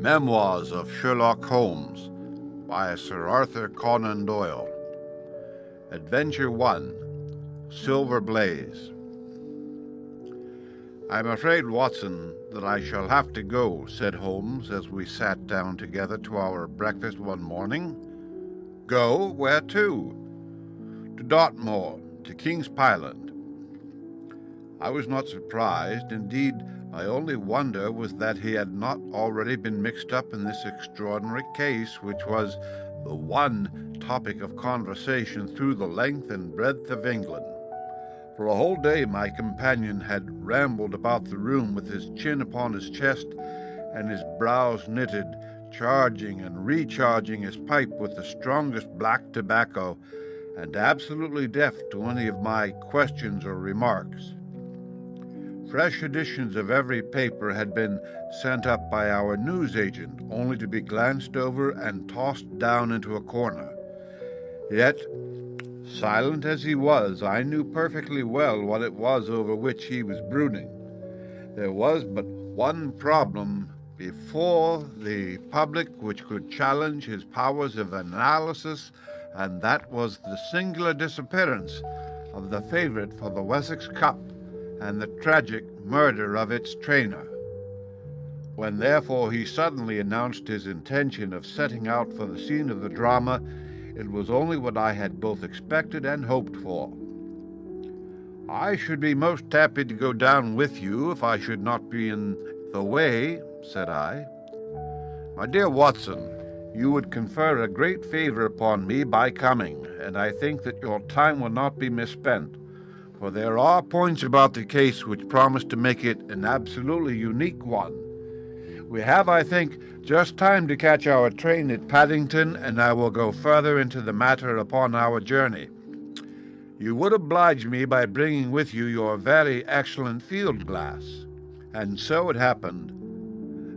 Memoirs of Sherlock Holmes by Sir Arthur Conan Doyle. Adventure 1. Silver Blaze. "I'm afraid, Watson, that I shall have to go," said Holmes as we sat down together to our breakfast one morning. "Go? Where to?" "To Dartmoor, to King's Pyland." I was not surprised. Indeed, my only wonder was that he had not already been mixed up in this extraordinary case, which was the one topic of conversation through the length and breadth of England. For a whole day my companion had rambled about the room with his chin upon his chest and his brows knitted, charging and recharging his pipe with the strongest black tobacco, and absolutely deaf to any of my questions or remarks. Fresh editions of every paper had been sent up by our newsagent, only to be glanced over and tossed down into a corner. Yet, silent as he was, I knew perfectly well what it was over which he was brooding. There was but one problem before the public which could challenge his powers of analysis, and that was the singular disappearance of the favourite for the Wessex Cup and the tragic murder of its trainer. When therefore he suddenly announced his intention of setting out for the scene of the drama, it was only what I had both expected and hoped for. "I should be most happy to go down with you if I should not be in the way," said I. "My dear Watson, you would confer a great favour upon me by coming, and I think that your time will not be misspent, for there are points about the case which promise to make it an absolutely unique one. We have, I think, just time to catch our train at Paddington, and I will go further into the matter upon our journey. You would oblige me by bringing with you your very excellent field glass." And so it happened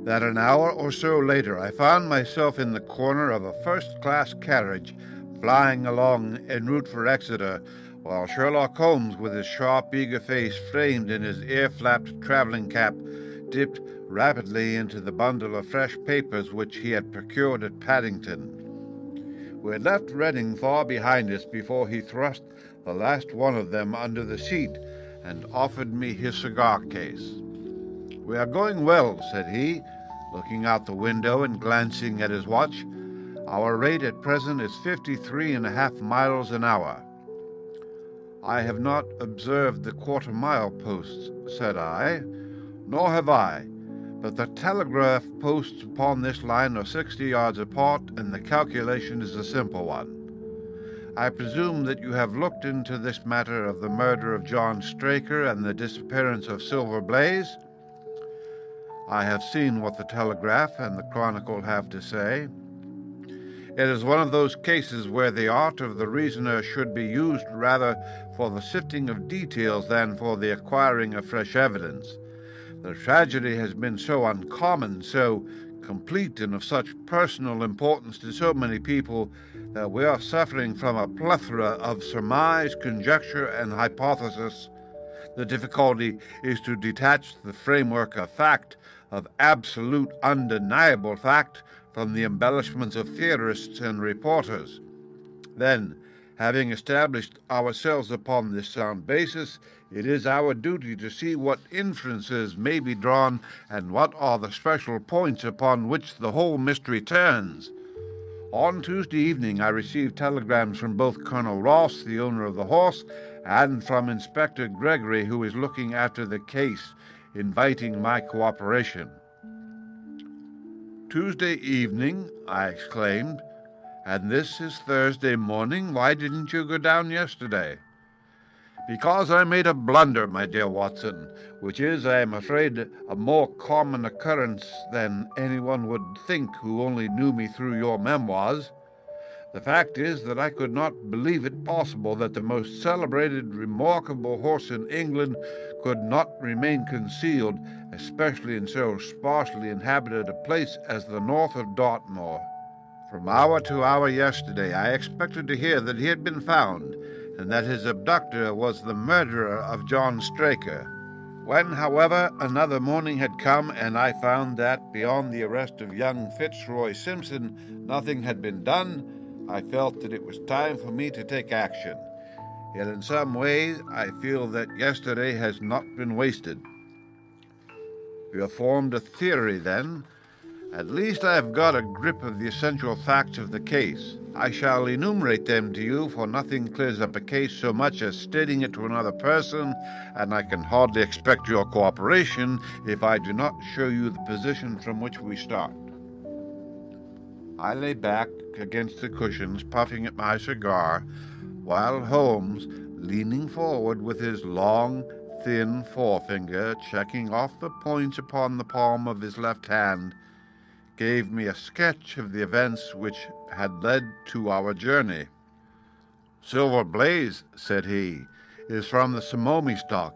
that an hour or so later I found myself in the corner of a first-class carriage flying along en route for Exeter, while Sherlock Holmes, with his sharp, eager face framed in his ear-flapped travelling cap, dipped rapidly into the bundle of fresh papers which he had procured at Paddington. We had left Reading far behind us before he thrust the last one of them under the seat and offered me his cigar-case. "We are going well," said he, looking out the window and glancing at his watch. "Our rate at present is 53.5 miles an hour." "I have not observed the quarter-mile posts," said I. "Nor have I, but the telegraph posts upon this line are 60 yards apart, and the calculation is a simple one. I presume that you have looked into this matter of the murder of John Straker and the disappearance of Silver Blaze?" "I have seen what the Telegraph and the Chronicle have to say." "It is one of those cases where the art of the reasoner should be used rather for the sifting of details than for the acquiring of fresh evidence. The tragedy has been so uncommon, so complete, and of such personal importance to so many people, that we are suffering from a plethora of surmise, conjecture, and hypothesis. The difficulty is to detach the framework of fact, of absolute undeniable fact, from the embellishments of theorists and reporters. Then, having established ourselves upon this sound basis, it is our duty to see what inferences may be drawn and what are the special points upon which the whole mystery turns. On Tuesday evening I received telegrams from both Colonel Ross, the owner of the horse, and from Inspector Gregory, who is looking after the case, inviting my cooperation." "Tuesday evening!" I exclaimed. "And this is Thursday morning. Why didn't you go down yesterday?" "Because I made a blunder, my dear Watson, which is, I am afraid, a more common occurrence than anyone would think who only knew me through your memoirs. The fact is that I could not believe it possible that the most celebrated, remarkable horse in England could not remain concealed, especially in so sparsely inhabited a place as the north of Dartmoor. From hour to hour yesterday I expected to hear that he had been found, and that his abductor was the murderer of John Straker. When, however, another morning had come, and I found that, beyond the arrest of young Fitzroy Simpson, nothing had been done, I felt that it was time for me to take action. Yet in some ways I feel that yesterday has not been wasted. You have formed a theory, then. At least I have got a grip of the essential facts of the case. I shall enumerate them to you, for nothing clears up a case so much as stating it to another person, and I can hardly expect your cooperation if I do not show you the position from which we start. I lay back against the cushions, puffing at my cigar, while Holmes, leaning forward with his long, thin forefinger checking off the points upon the palm of his left hand, gave me a sketch of the events which had led to our journey. "Silver Blaze," said he, "is from the Samomi stock,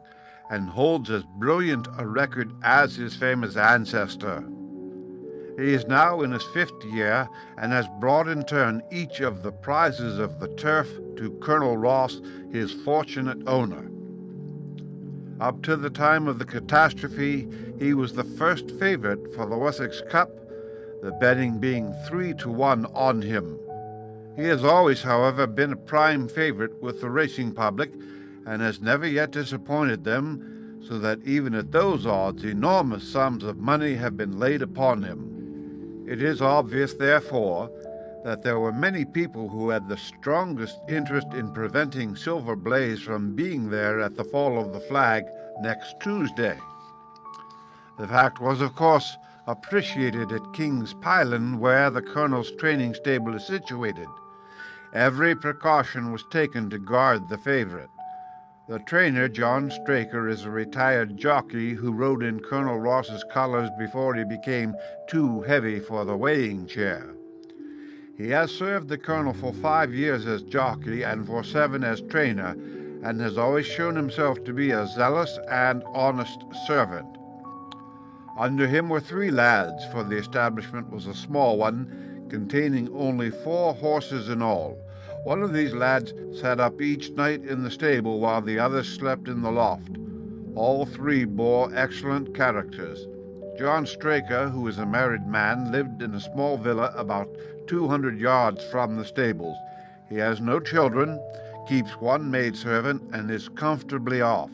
and holds as brilliant a record as his famous ancestor. He is now in his 5th year, and has brought in turn each of the prizes of the turf to Colonel Ross, his fortunate owner. Up to the time of the catastrophe, he was the first favorite for the Wessex Cup, the betting being 3-1 on him. He has always, however, been a prime favorite with the racing public, and has never yet disappointed them, so that even at those odds enormous sums of money have been laid upon him. It is obvious, therefore, that there were many people who had the strongest interest in preventing Silver Blaze from being there at the fall of the flag next Tuesday. The fact was, of course, appreciated at King's Pylon, where the Colonel's training stable is situated. Every precaution was taken to guard the favorite. The trainer, John Straker, is a retired jockey who rode in Colonel Ross's colours before he became too heavy for the weighing chair. He has served the Colonel for 5 years as jockey and for 7 as trainer, and has always shown himself to be a zealous and honest servant. Under him were 3 lads, for the establishment was a small one, containing only 4 horses in all. One of these lads sat up each night in the stable while the others slept in the loft. All 3 bore excellent characters. John Straker, who is a married man, lived in a small villa about 200 yards from the stables. He has no children, keeps 1 maidservant, and is comfortably off.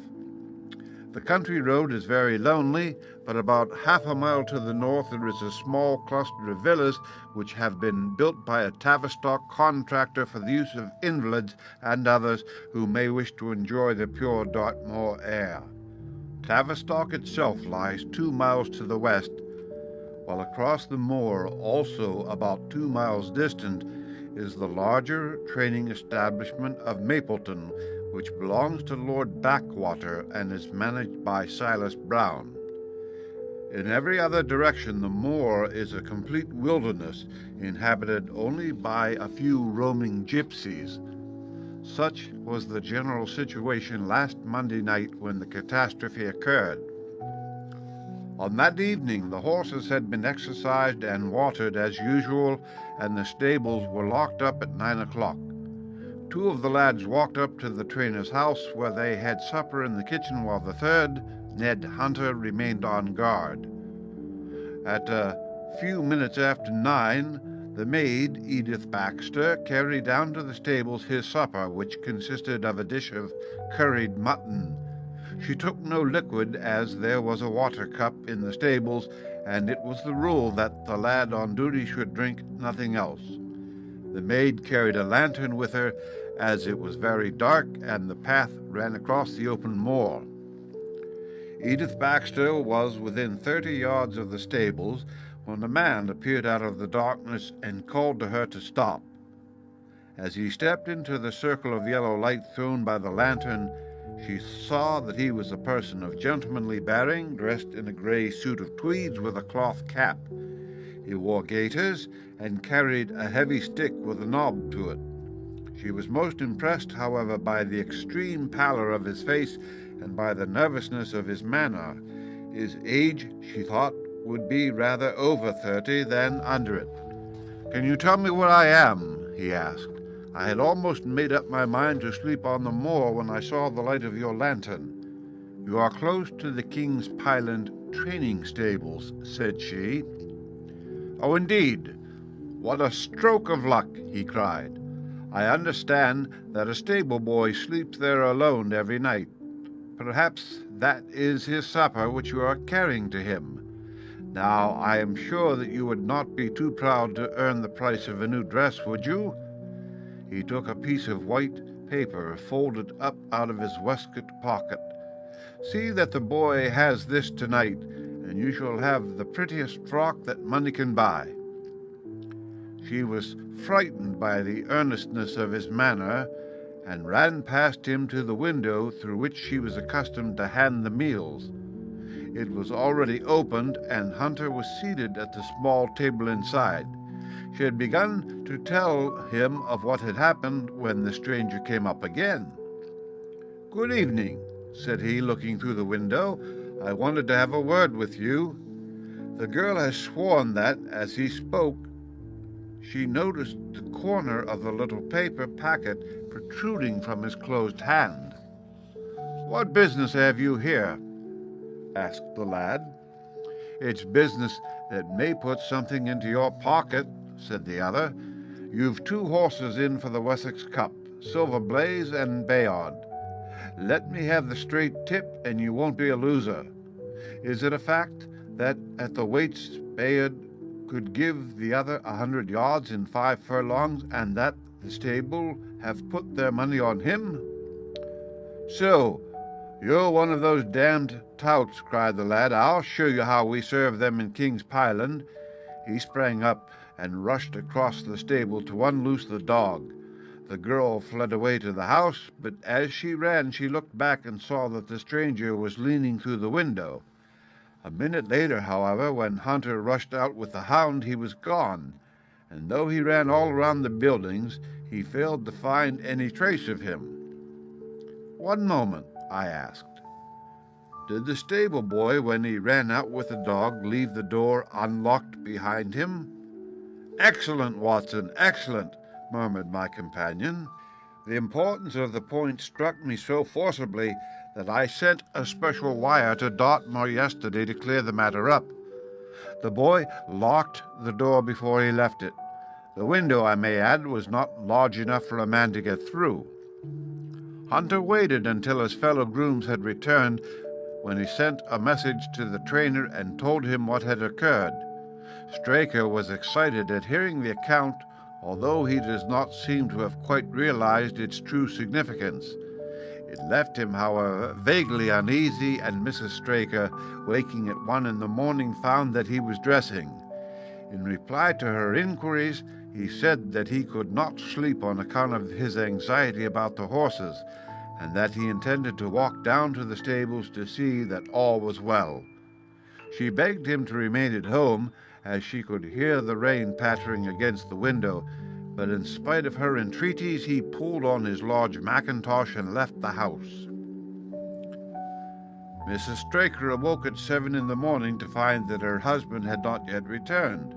The country road is very lonely, but about half a mile to the north there is a small cluster of villas which have been built by a Tavistock contractor for the use of invalids and others who may wish to enjoy the pure Dartmoor air. Tavistock itself lies 2 miles to the west, while across the moor, also about 2 miles distant, is the larger training establishment of Mapleton, which belongs to Lord Backwater and is managed by Silas Brown. In every other direction the moor is a complete wilderness, inhabited only by a few roaming gypsies. Such was the general situation last Monday night when the catastrophe occurred. On that evening the horses had been exercised and watered as usual, and the stables were locked up at 9 o'clock. 2 of the lads walked up to the trainer's house, where they had supper in the kitchen, while the third, Ned Hunter, remained on guard. At a few minutes after 9, the maid, Edith Baxter, carried down to the stables his supper, which consisted of a dish of curried mutton. She took no liquid, as there was a water cup in the stables, and it was the rule that the lad on duty should drink nothing else. The maid carried a lantern with her, as it was very dark and the path ran across the open moor. Edith Baxter was within 30 yards of the stables when a man appeared out of the darkness and called to her to stop. As he stepped into the circle of yellow light thrown by the lantern, she saw that he was a person of gentlemanly bearing, dressed in a grey suit of tweeds with a cloth cap. He wore gaiters and carried a heavy stick with a knob to it. She was most impressed, however, by the extreme pallor of his face and by the nervousness of his manner. His age, she thought, would be rather over 30 than under it. "Can you tell me where I am?" he asked. "I had almost made up my mind to sleep on the moor when I saw the light of your lantern." "You are close to the King's Pyland training stables," said she. "Oh, indeed! What a stroke of luck!" he cried. "I understand that a stable boy sleeps there alone every night. Perhaps that is his supper which you are carrying to him. Now, I am sure that you would not be too proud to earn the price of a new dress, would you?" He took a piece of white paper folded up out of his waistcoat pocket. "See that the boy has this tonight, and you shall have the prettiest frock that money can buy." She was frightened by the earnestness of his manner, and ran past him to the window through which she was accustomed to hand the meals. It was already opened, and Hunter was seated at the small table inside. She had begun to tell him of what had happened when the stranger came up again. "Good evening," said he, looking through the window. "I wanted to have a word with you." The girl has sworn that, as he spoke, she noticed the corner of the little paper packet protruding from his closed hand. "What business have you here?" asked the lad. "It's business that may put something into your pocket," said the other. "You've 2 horses in for the Wessex Cup, Silver Blaze and Bayard. Let me have the straight tip, and you won't be a loser. Is it a fact that at the weights Bayard could give the other 100 yards in 5 furlongs, and that the stable have put their money on him?" "So, you're one of those damned touts," cried the lad. "I'll show you how we serve them in King's Pyland." He sprang up and rushed across the stable to unloose the dog. The girl fled away to the house, but as she ran she looked back and saw that the stranger was leaning through the window. A minute later, however, when Hunter rushed out with the hound, he was gone, and though he ran all around the buildings, he failed to find any trace of him. "One moment," I asked. "Did the stable boy, when he ran out with the dog, leave the door unlocked behind him?" "Excellent, Watson, excellent," murmured my companion. The importance of the point struck me so forcibly that I sent a special wire to Dartmoor yesterday to clear the matter up. The boy locked the door before he left it. The window, I may add, was not large enough for a man to get through. Hunter waited until his fellow grooms had returned, when he sent a message to the trainer and told him what had occurred. Straker was excited at hearing the account, although he does not seem to have quite realized its true significance. It left him, however, vaguely uneasy, and Mrs. Straker, waking at 1 in the morning, found that he was dressing. In reply to her inquiries, he said that he could not sleep on account of his anxiety about the horses, and that he intended to walk down to the stables to see that all was well. She begged him to remain at home, as she could hear the rain pattering against the window, but in spite of her entreaties he pulled on his large mackintosh and left the house. Mrs. Straker awoke at 7 in the morning to find that her husband had not yet returned.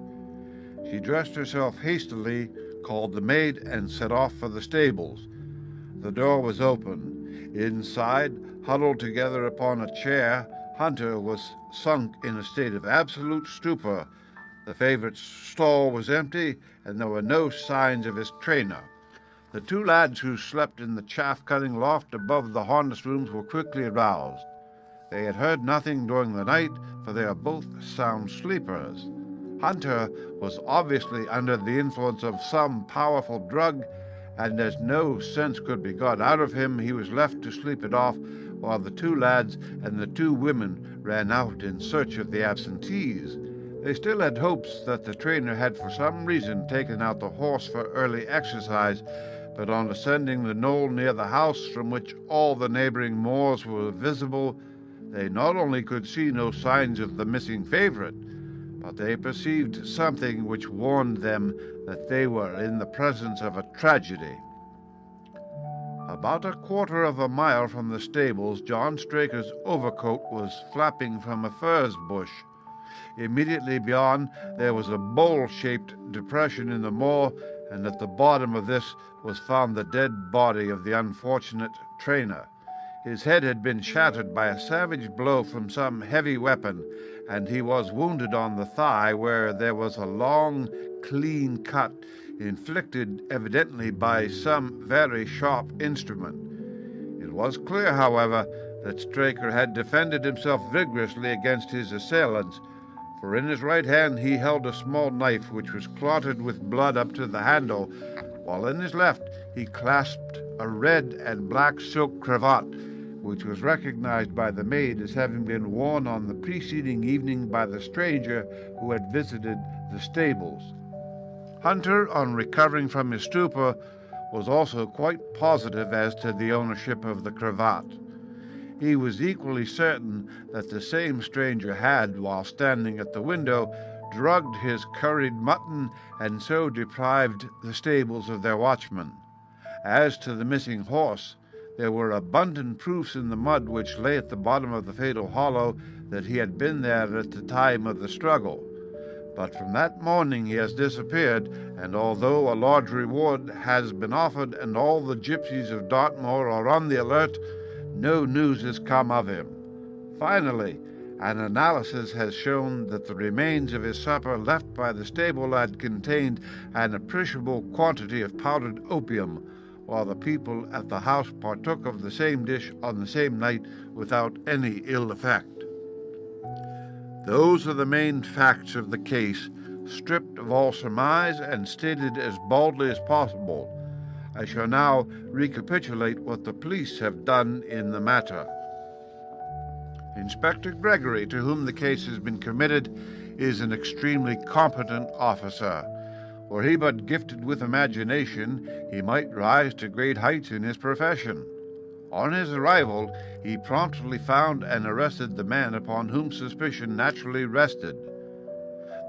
She dressed herself hastily, called the maid, and set off for the stables. The door was open. Inside, huddled together upon a chair, Hunter was sunk in a state of absolute stupor. The favourite stall was empty, and there were no signs of his trainer. The 2 lads who slept in the chaff-cutting loft above the harness rooms were quickly aroused. They had heard nothing during the night, for they are both sound sleepers. Hunter was obviously under the influence of some powerful drug, and as no sense could be got out of him, he was left to sleep it off, while the 2 lads and the 2 women ran out in search of the absentees. They still had hopes that the trainer had for some reason taken out the horse for early exercise, but on ascending the knoll near the house, from which all the neighbouring moors were visible, they not only could see no signs of the missing favourite, but they perceived something which warned them that they were in the presence of a tragedy. About a quarter of a mile from the stables, John Straker's overcoat was flapping from a furze bush. Immediately beyond, there was a bowl-shaped depression in the moor, and at the bottom of this was found the dead body of the unfortunate trainer. His head had been shattered by a savage blow from some heavy weapon, and he was wounded on the thigh where there was a long, clean cut, inflicted evidently by some very sharp instrument. It was clear, however, that Straker had defended himself vigorously against his assailants, for in his right hand he held a small knife which was clotted with blood up to the handle, while in his left he clasped a red and black silk cravat, which was recognized by the maid as having been worn on the preceding evening by the stranger who had visited the stables. Hunter, on recovering from his stupor, was also quite positive as to the ownership of the cravat. He was equally certain that the same stranger had, while standing at the window, drugged his curried mutton and so deprived the stables of their watchman. As to the missing horse, there were abundant proofs in the mud which lay at the bottom of the fatal hollow that he had been there at the time of the struggle. But from that morning he has disappeared, and although a large reward has been offered and all the gypsies of Dartmoor are on the alert, no news has come of him. Finally, an analysis has shown that the remains of his supper left by the stable lad contained an appreciable quantity of powdered opium, while the people at the house partook of the same dish on the same night without any ill effect. Those are the main facts of the case, stripped of all surmise and stated as baldly as possible. I shall now recapitulate what the police have done in the matter. Inspector Gregory, to whom the case has been committed, is an extremely competent officer. Were he but gifted with imagination, he might rise to great heights in his profession. On his arrival, he promptly found and arrested the man upon whom suspicion naturally rested.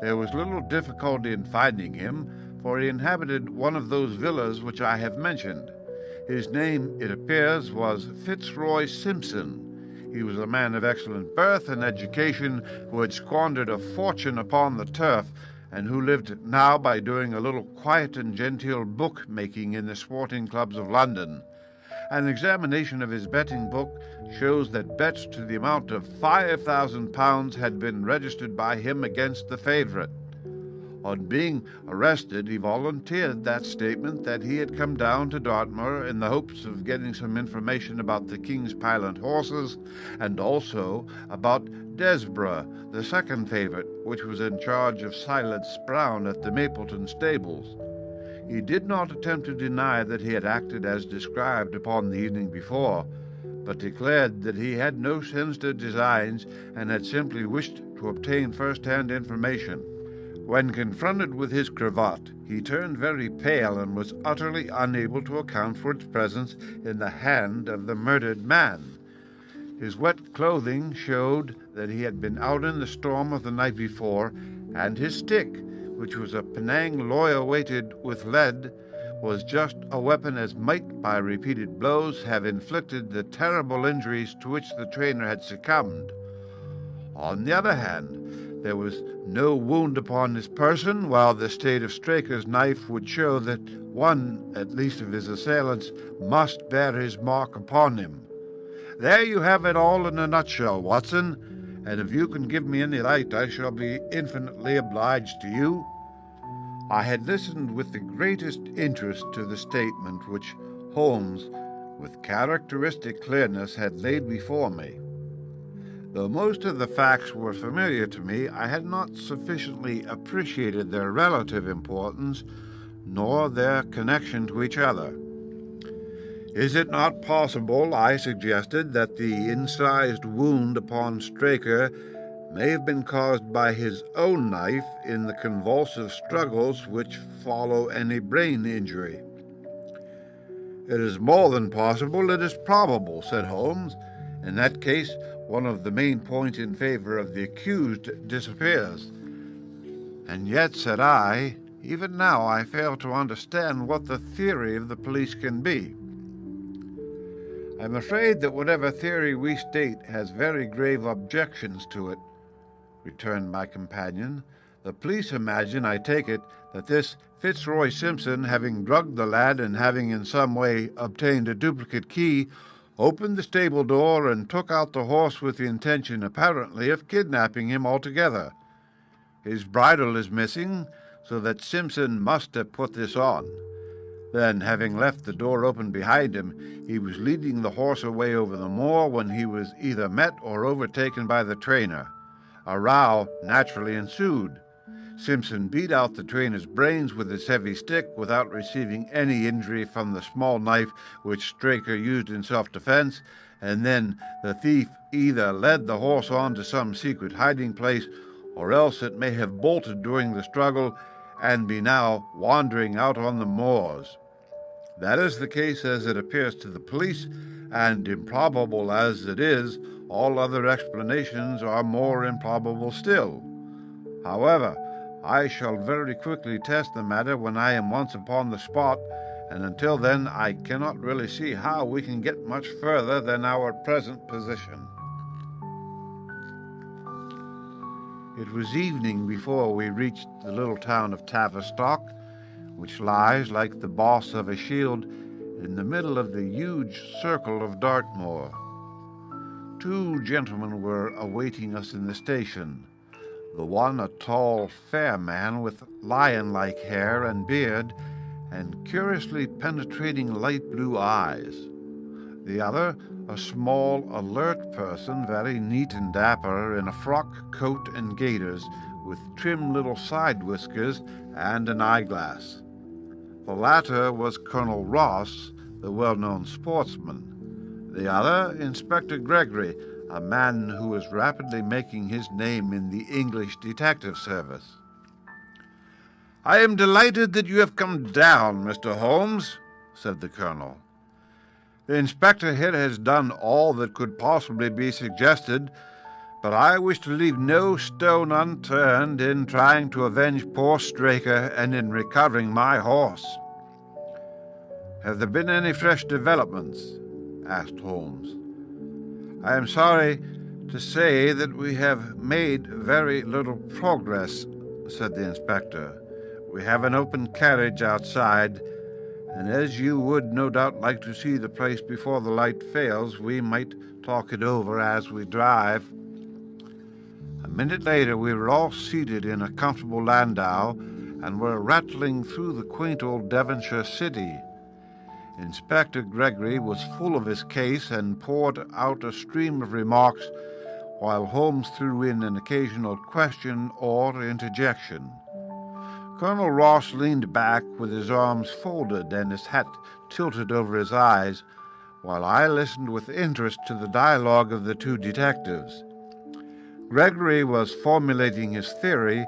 There was little difficulty in finding him, for he inhabited one of those villas which I have mentioned. His name, it appears, was Fitzroy Simpson. He was a man of excellent birth and education, who had squandered a fortune upon the turf, and who lived now by doing a little quiet and genteel book-making in the sporting clubs of London. An examination of his betting book shows that bets to the amount of £5,000 had been registered by him against the favourite. On being arrested, he volunteered that statement that he had come down to Dartmoor in the hopes of getting some information about the King's Pilot horses, and also about Desborough, the second favourite, which was in charge of Silas Brown at the Mapleton stables. He did not attempt to deny that he had acted as described upon the evening before, but declared that he had no sinister designs and had simply wished to obtain first-hand information. When confronted with his cravat, he turned very pale and was utterly unable to account for its presence in the hand of the murdered man. His wet clothing showed that he had been out in the storm of the night before, and his stick, which was a Penang lawyer weighted with lead, was just a weapon as might, by repeated blows, have inflicted the terrible injuries to which the trainer had succumbed. On the other hand, there was no wound upon his person, while the state of Straker's knife would show that one, at least, of his assailants must bear his mark upon him. There you have it all in a nutshell, Watson, and if you can give me any light, I shall be infinitely obliged to you." I had listened with the greatest interest to the statement which Holmes, with characteristic clearness, had laid before me. Though most of the facts were familiar to me, I had not sufficiently appreciated their relative importance, nor their connection to each other. "Is it not possible," I suggested, "that the incised wound upon Straker may have been caused by his own knife in the convulsive struggles which follow any brain injury?" "It is more than possible, it is probable," said Holmes. "In that case, one of the main points in favor of the accused disappears." "And yet," said I, "even now I fail to understand what the theory of the police can be." "I'm afraid that whatever theory we state has very grave objections to it," returned my companion. "The police imagine, I take it, that this Fitzroy Simpson, having drugged the lad and having in some way obtained a duplicate key, opened the stable door and took out the horse with the intention, apparently, of kidnapping him altogether. His bridle is missing, so that Simpson must have put this on. Then, having left the door open behind him, he was leading the horse away over the moor when he was either met or overtaken by the trainer. A row naturally ensued. Simpson beat out the trainer's brains with his heavy stick without receiving any injury from the small knife which Straker used in self-defense, and then the thief either led the horse on to some secret hiding place, or else it may have bolted during the struggle and be now wandering out on the moors. That is the case as it appears to the police, and improbable as it is, all other explanations are more improbable still. However, I shall very quickly test the matter when I am once upon the spot, and until then I cannot really see how we can get much further than our present position. It was evening before we reached the little town of Tavistock, which lies like the boss of a shield in the middle of the huge circle of Dartmoor. 2 gentlemen were awaiting us in the station. The one a tall, fair man with lion-like hair and beard and curiously penetrating light blue eyes. The other a small, alert person, very neat and dapper, in a frock coat and gaiters, with trim little side whiskers and an eyeglass. The latter was Colonel Ross, the well-known sportsman. The other, Inspector Gregory, a man who was rapidly making his name in the English detective service. "I am delighted that you have come down, Mr. Holmes," said the colonel. "The inspector here has done all that could possibly be suggested, but I wish to leave no stone unturned in trying to avenge poor Straker and in recovering my horse." "Have there been any fresh developments?" asked Holmes. "I am sorry to say that we have made very little progress," said the inspector. "We have an open carriage outside, and as you would no doubt like to see the place before the light fails, we might talk it over as we drive." A minute later we were all seated in a comfortable landau and were rattling through the quaint old Devonshire city. Inspector Gregory was full of his case and poured out a stream of remarks, while Holmes threw in an occasional question or interjection. Colonel Ross leaned back with his arms folded and his hat tilted over his eyes, while I listened with interest to the dialogue of the 2 detectives. Gregory was formulating his theory,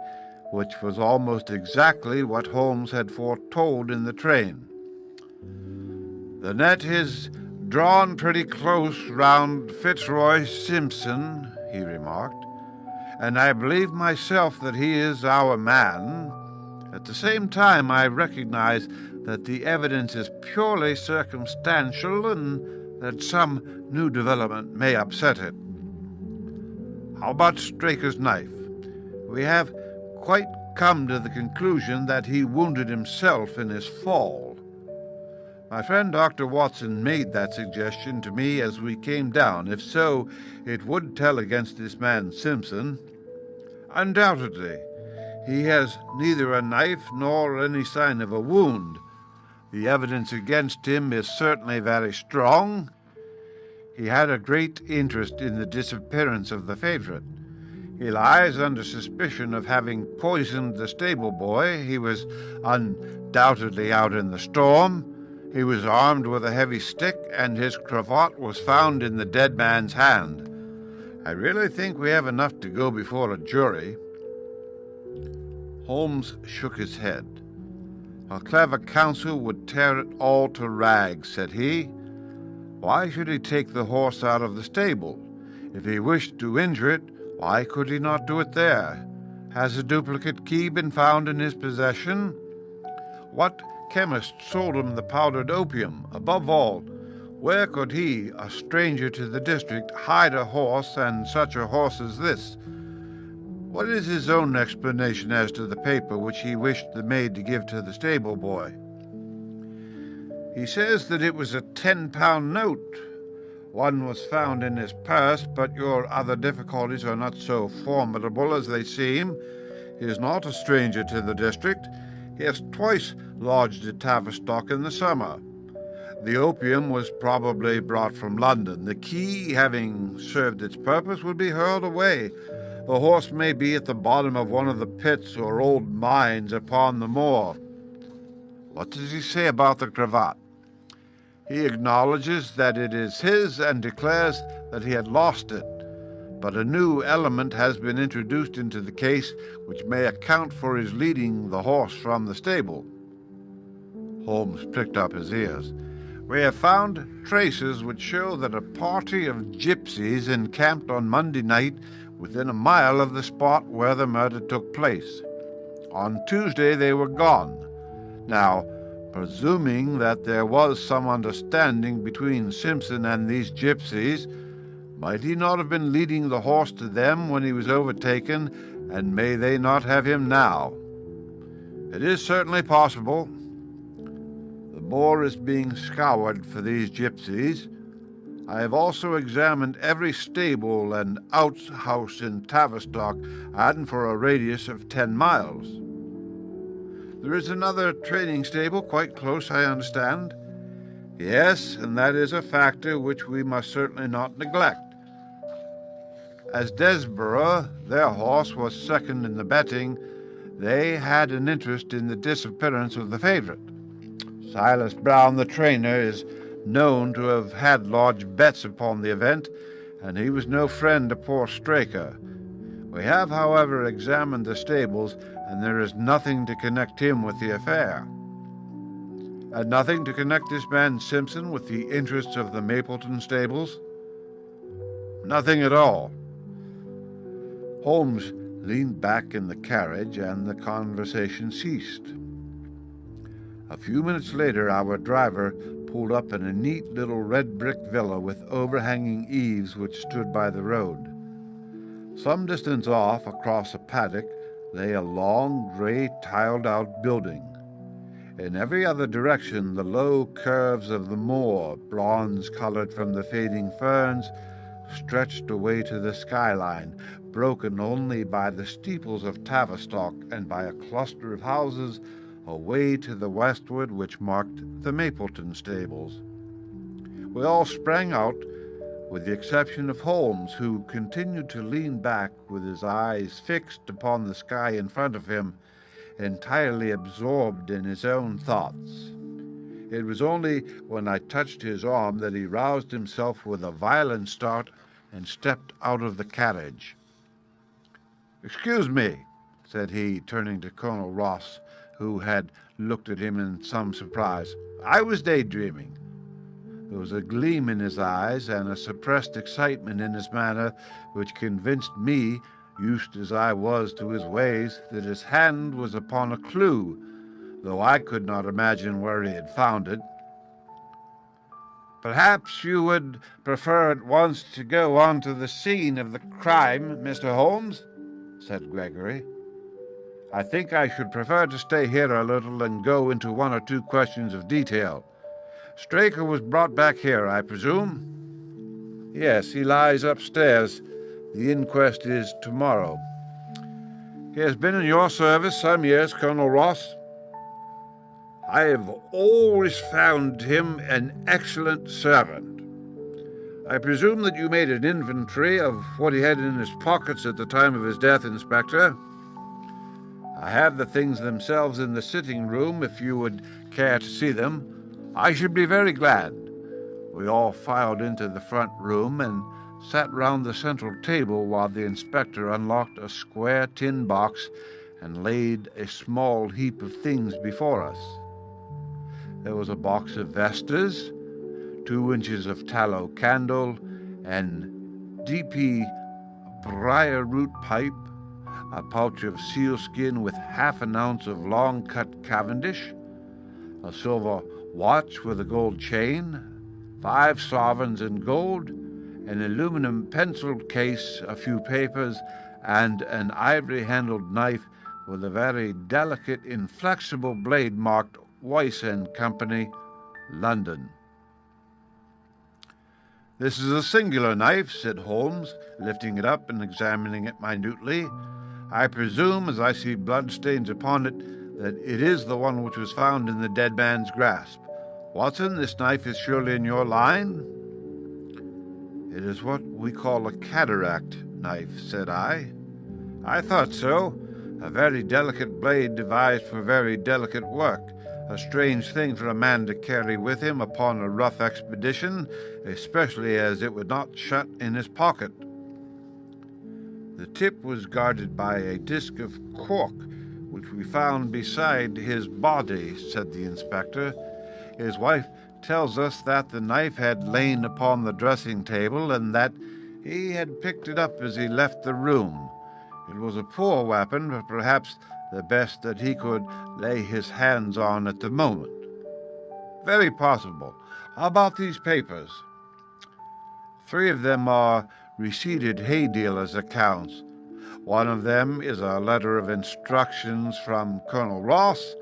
which was almost exactly what Holmes had foretold in the train. "The net is drawn pretty close round Fitzroy Simpson," he remarked, "and I believe myself that he is our man. At the same time, I recognize that the evidence is purely circumstantial and that some new development may upset it. How about Straker's knife? We have quite come to the conclusion that he wounded himself in his fall. My friend Dr. Watson made that suggestion to me as we came down. If so, it would tell against this man Simpson." "Undoubtedly. He has neither a knife nor any sign of a wound. The evidence against him is certainly very strong. He had a great interest in the disappearance of the favorite. He lies under suspicion of having poisoned the stable boy. He was undoubtedly out in the storm. He was armed with a heavy stick, and his cravat was found in the dead man's hand. I really think we have enough to go before a jury." Holmes shook his head. "A clever counsel would tear it all to rags," said he. "Why should he take the horse out of the stable? If he wished to injure it, why could he not do it there? Has a duplicate key been found in his possession? What chemist sold him the powdered opium? Above all, where could he, a stranger to the district, hide a horse, and such a horse as this? What is his own explanation as to the paper which he wished the maid to give to the stable boy?" "He says that it was a £10 note. One was found in his purse, but your other difficulties are not so formidable as they seem. He is not a stranger to the district. He has twice lodged at Tavistock in the summer. The opium was probably brought from London. The key, having served its purpose, would be hurled away. The horse may be at the bottom of one of the pits or old mines upon the moor. What does he say about the cravat? He acknowledges that it is his and declares that he had lost it. But a new element has been introduced into the case which may account for his leading the horse from the stable. Holmes pricked up his ears. We have found traces which show that a party of gypsies encamped on Monday night within a mile of the spot where the murder took place. On Tuesday they were gone. Now, presuming that there was some understanding between Simpson and these gypsies, might he not have been leading the horse to them when he was overtaken, and may they not have him now? It is certainly possible. The moor is being scoured for these gypsies. I have also examined every stable and outhouse in Tavistock, and for a radius of 10 miles. There is another training stable quite close, I understand. Yes, and that is a factor which we must certainly not neglect. As Desborough, their horse, was second in the betting, they had an interest in the disappearance of the favourite. Silas Brown, the trainer, is known to have had large bets upon the event, and he was no friend to poor Straker. We have, however, examined the stables, and there is nothing to connect him with the affair. And nothing to connect this man Simpson with the interests of the Mapleton stables? Nothing at all. Holmes leaned back in the carriage, and the conversation ceased. A few minutes later, our driver pulled up in a neat little red-brick villa with overhanging eaves which stood by the road. Some distance off, across a paddock, lay a long, grey, tiled-out building. In every other direction, the low curves of the moor, bronze-colored from the fading ferns, stretched away to the skyline, broken only by the steeples of Tavistock and by a cluster of houses away to the westward which marked the Mapleton stables. We all sprang out, with the exception of Holmes, who continued to lean back with his eyes fixed upon the sky in front of him, entirely absorbed in his own thoughts. It was only when I touched his arm that he roused himself with a violent start and stepped out of the carriage. "Excuse me," said he, turning to Colonel Ross, who had looked at him in some surprise. "I was daydreaming." There was a gleam in his eyes and a suppressed excitement in his manner which convinced me, used as I was to his ways, that his hand was upon a clue, though I could not imagine where he had found it. "Perhaps you would prefer at once to go on to the scene of the crime, Mr. Holmes?" said Gregory. "I think I should prefer to stay here a little and go into one or two questions of detail. Straker was brought back here, I presume?" "Yes, he lies upstairs. The inquest is tomorrow." "He has been in your service some years, Colonel Ross?" "I have always found him an excellent servant." "I presume that you made an inventory of what he had in his pockets at the time of his death, Inspector?" "I have the things themselves in the sitting-room, if you would care to see them." "I should be very glad." We all filed into the front room and sat round the central table while the inspector unlocked a square tin box and laid a small heap of things before us. There was a box of vestas, 2 inches of tallow candle, an D.P. briar-root pipe, a pouch of sealskin with half an ounce of long-cut Cavendish, a silver watch with a gold chain, 5 sovereigns in gold, an aluminum penciled case, a few papers, and an ivory-handled knife with a very delicate, inflexible blade marked Weiss and Company, London. "This is a singular knife," said Holmes, lifting it up and examining it minutely. "I presume, as I see bloodstains upon it, that it is the one which was found in the dead man's grasp. Watson, this knife is surely in your line?" "It is what we call a cataract knife," said I. "I thought so. A very delicate blade devised for very delicate work. A strange thing for a man to carry with him upon a rough expedition, especially as it would not shut in his pocket." "The tip was guarded by a disc of cork, which we found beside his body," said the inspector. "His wife tells us that the knife had lain upon the dressing table and that he had picked it up as he left the room. It was a poor weapon, but perhaps the best that he could lay his hands on at the moment." "Very possible. How about these papers?" "3 of them are receipted hay dealers' accounts. One of them is a letter of instructions from Colonel Ross.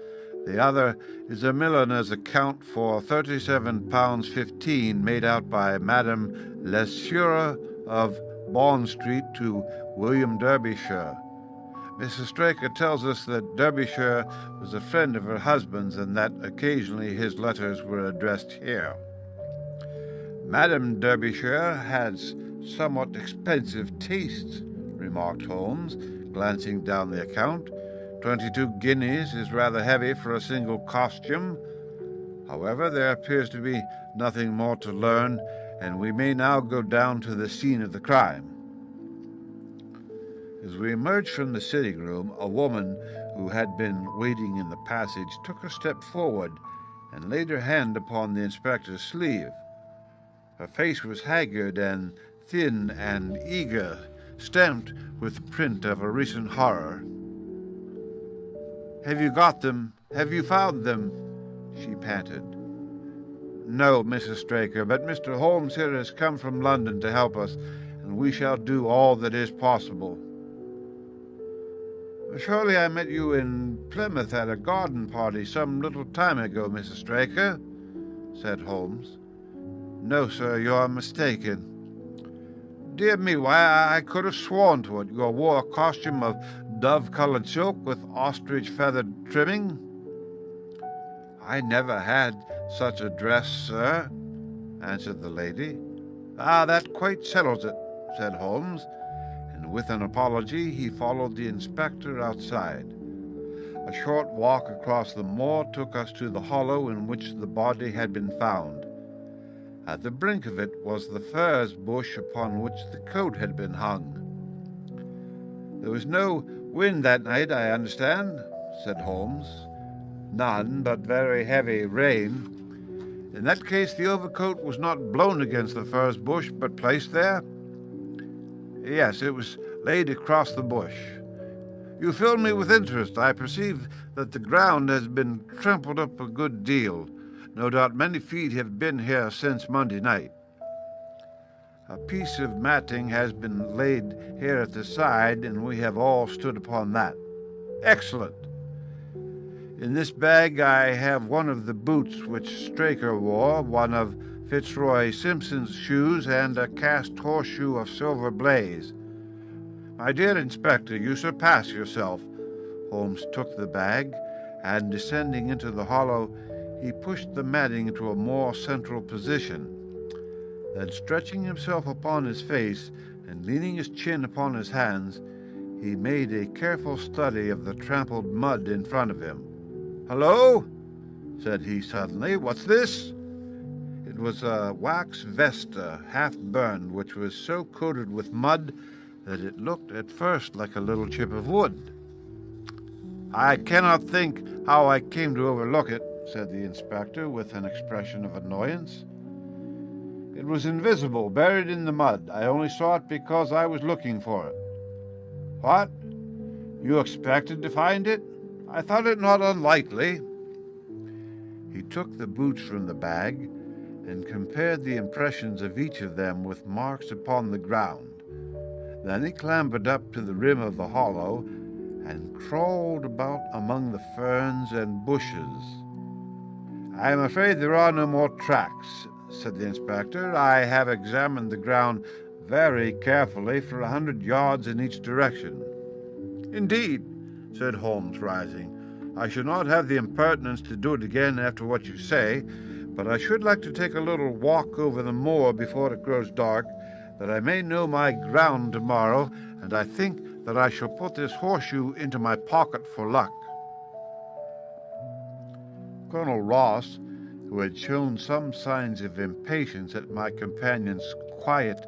The other is a milliner's account for £37.15 made out by Madame Lesure of Bond Street to William Derbyshire. Mrs. Straker tells us that Derbyshire was a friend of her husband's and that occasionally his letters were addressed here." "Madame Derbyshire has somewhat expensive tastes," remarked Holmes, glancing down the account. 22 guineas is rather heavy for a single costume. However, there appears to be nothing more to learn, and we may now go down to the scene of the crime." As we emerged from the sitting room, a woman who had been waiting in the passage took a step forward and laid her hand upon the inspector's sleeve. Her face was haggard and thin and eager, stamped with the print of a recent horror. "Have you got them? Have you found them?" she panted. "No, Mrs. Straker, but Mr. Holmes here has come from London to help us, and we shall do all that is possible." "Surely I met you in Plymouth at a garden party some little time ago, Mrs. Straker," said Holmes. "No, sir, you are mistaken." "Dear me, why, I could have sworn to it. You wore a costume of dove-colored silk with ostrich-feathered trimming." "I never had such a dress, sir," answered the lady. "Ah, that quite settles it," said Holmes, and with an apology he followed the inspector outside. A short walk across the moor took us to the hollow in which the body had been found. At the brink of it was the furze bush upon which the coat had been hung. "There was no wind that night, I understand," said Holmes. "None, but very heavy rain. In that case the overcoat was not blown against the furze bush, but placed there?" "Yes, it was laid across the bush." "You fill me with interest. I perceive that the ground has been trampled up a good deal. No doubt many feet have been here since Monday night." "A piece of matting has been laid here at the side, and we have all stood upon that." "Excellent. In this bag I have one of the boots which Straker wore, one of Fitzroy Simpson's shoes, and a cast horseshoe of silver blaze." "My dear Inspector, you surpass yourself." Holmes took the bag, and descending into the hollow, he pushed the matting into a more central position. Then, stretching himself upon his face and leaning his chin upon his hands, he made a careful study of the trampled mud in front of him. "Hello," said he suddenly. "What's this?" It was a wax vesta, half burned, which was so coated with mud that it looked at first like a little chip of wood. "I cannot think how I came to overlook it," said the inspector with an expression of annoyance. "It was invisible, buried in the mud. I only saw it because I was looking for it." "What? You expected to find it? I thought it not unlikely." He took the boots from the bag and compared the impressions of each of them with marks upon the ground. Then he clambered up to the rim of the hollow and crawled about among the ferns and bushes. "I am afraid there are no more tracks," said the inspector. "I have examined the ground very carefully for 100 yards in each direction." "Indeed," said Holmes, rising. "I should not have the impertinence to do it again after what you say, but I should like to take a little walk over the moor before it grows dark, that I may know my ground tomorrow, and I think that I shall put this horseshoe into my pocket for luck." Colonel Ross, who had shown some signs of impatience at my companion's quiet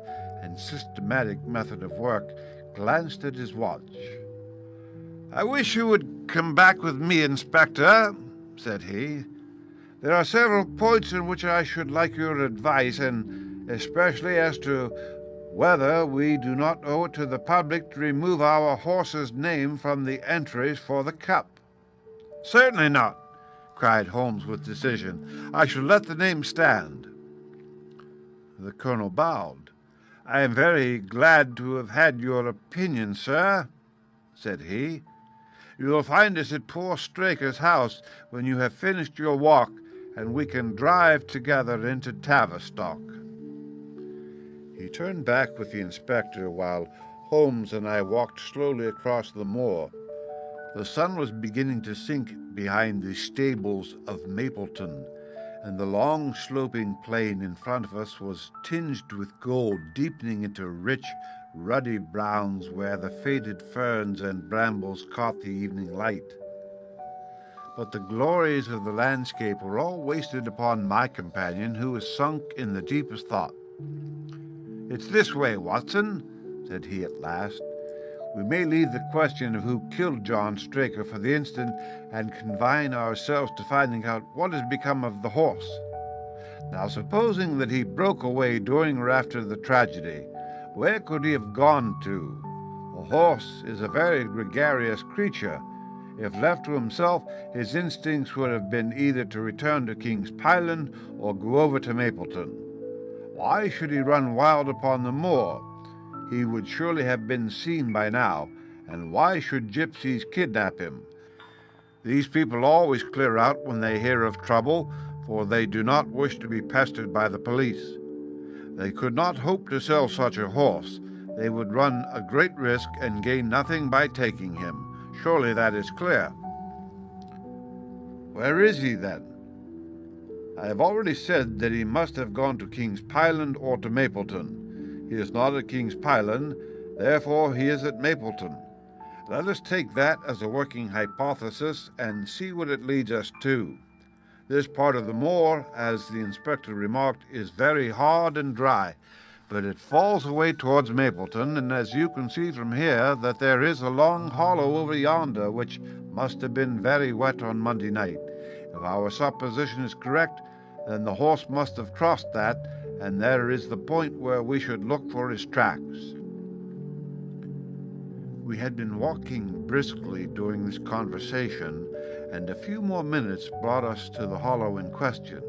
and systematic method of work, glanced at his watch. "I wish you would come back with me, Inspector," said he. "There are several points in which I should like your advice, and especially as to whether we do not owe it to the public to remove our horse's name from the entries for the cup." "Certainly not," cried Holmes with decision. "I shall let the name stand." The colonel bowed. "I am very glad to have had your opinion, sir," said he. "You will find us at poor Straker's house when you have finished your walk, and we can drive together into Tavistock." He turned back with the inspector while Holmes and I walked slowly across the moor. The sun was beginning to sink behind the stables of Mapleton, and the long sloping plain in front of us was tinged with gold, deepening into rich, ruddy browns where the faded ferns and brambles caught the evening light. But the glories of the landscape were all wasted upon my companion, who was sunk in the deepest thought. "It's this way, Watson," said he at last. "We may leave the question of who killed John Straker for the instant and confine ourselves to finding out what has become of the horse. Now, supposing that he broke away during or after the tragedy, where could he have gone to? A horse is a very gregarious creature. If left to himself, his instincts would have been either to return to King's Pyland or go over to Mapleton. Why should he run wild upon the moor? He would surely have been seen by now, and why should gypsies kidnap him? These people always clear out when they hear of trouble, for they do not wish to be pestered by the police. They could not hope to sell such a horse. They would run a great risk and gain nothing by taking him. Surely that is clear." "Where is he, then?" "I have already said that he must have gone to King's Pyland or to Mapleton. He is not at King's Pyland, therefore he is at Mapleton. Let us take that as a working hypothesis and see what it leads us to. This part of the moor, as the inspector remarked, is very hard and dry, but it falls away towards Mapleton, and as you can see from here that there is a long hollow over yonder which must have been very wet on Monday night. If our supposition is correct, then the horse must have crossed that, and there is the point where we should look for his tracks." We had been walking briskly during this conversation, and a few more minutes brought us to the hollow in question.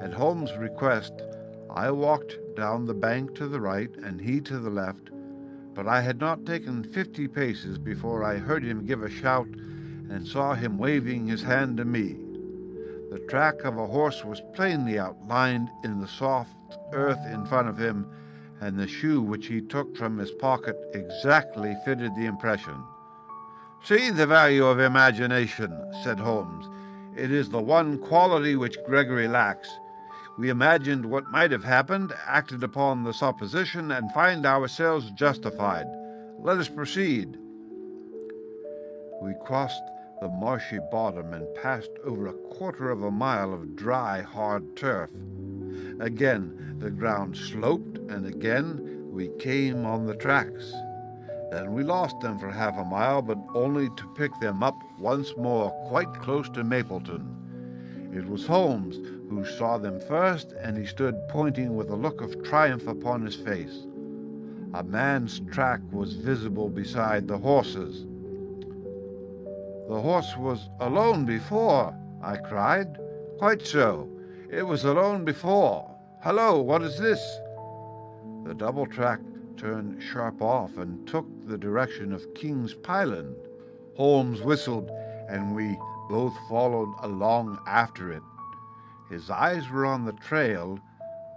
At Holmes' request, I walked down the bank to the right and he to the left, but I had not taken 50 paces before I heard him give a shout and saw him waving his hand to me. The track of a horse was plainly outlined in the soft earth in front of him, and the shoe which he took from his pocket exactly fitted the impression. "See the value of imagination," said Holmes. "It is the one quality which Gregory lacks. We imagined what might have happened, acted upon the supposition, and find ourselves justified. Let us proceed." We crossed the marshy bottom and passed over a quarter of a mile of dry, hard turf. Again the ground sloped, and again we came on the tracks. Then we lost them for half a mile, but only to pick them up once more quite close to Mapleton. It was Holmes who saw them first, and he stood pointing with a look of triumph upon his face. A man's track was visible beside the horse's. "The horse was alone before," I cried. "Quite so. It was alone before. Hallo, what is this?" The double track turned sharp off and took the direction of King's Pyland. Holmes whistled, and we both followed along after it. His eyes were on the trail,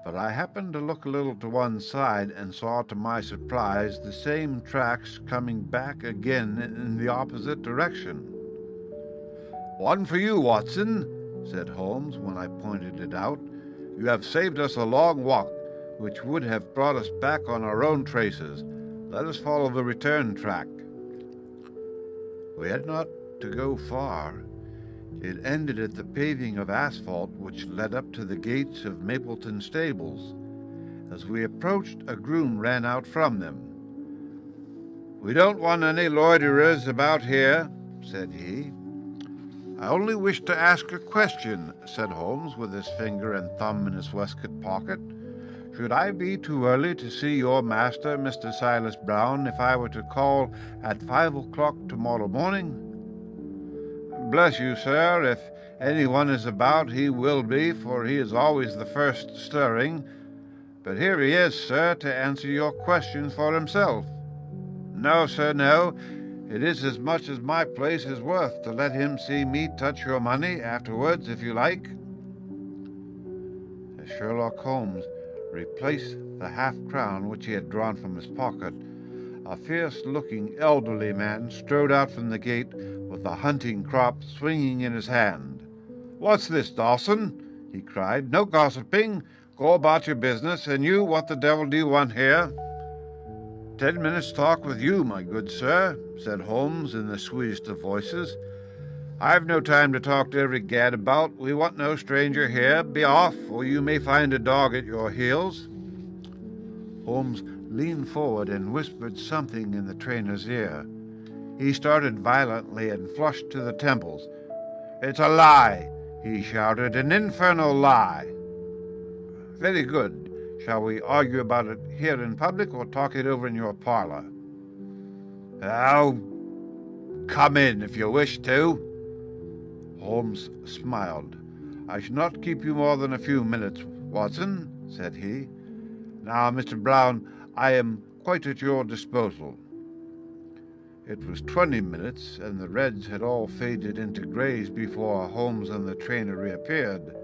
but I happened to look a little to one side and saw to my surprise the same tracks coming back again in the opposite direction. "One for you, Watson," said Holmes when I pointed it out. "You have saved us a long walk, which would have brought us back on our own traces. Let us follow the return track." We had not to go far. It ended at the paving of asphalt which led up to the gates of Mapleton stables. As we approached, a groom ran out from them. "We don't want any loiterers about here," said he. "I only wish to ask a question," said Holmes, with his finger and thumb in his waistcoat pocket. "Should I be too early to see your master, Mr. Silas Brown, if I were to call at 5 o'clock tomorrow morning?" "Bless you, sir, if anyone is about, he will be, for he is always the first stirring. But here he is, sir, to answer your questions for himself." "No, sir, no. It is as much as my place is worth to let him see me touch your money afterwards, if you like." As Sherlock Holmes replaced the half-crown which he had drawn from his pocket, a fierce-looking elderly man strode out from the gate with a hunting crop swinging in his hand. "What's this, Dawson?" he cried. "No gossiping. Go about your business. And you, what the devil do you want here?" 10 minutes' talk with you, my good sir," said Holmes in the sweetest of voices. "I've no time to talk to every gadabout. We want no stranger here. Be off, or you may find a dog at your heels." Holmes leaned forward and whispered something in the trainer's ear. He started violently and flushed to the temples. "It's a lie," he shouted, "an infernal lie." "Very good. Shall we argue about it here in public or talk it over in your parlor?" "Oh, come in if you wish to." Holmes smiled. "I shall not keep you more than a few minutes, Watson," said he. "Now, Mr. Brown, I am quite at your disposal." It was 20 minutes, and the reds had all faded into greys before Holmes and the trainer reappeared.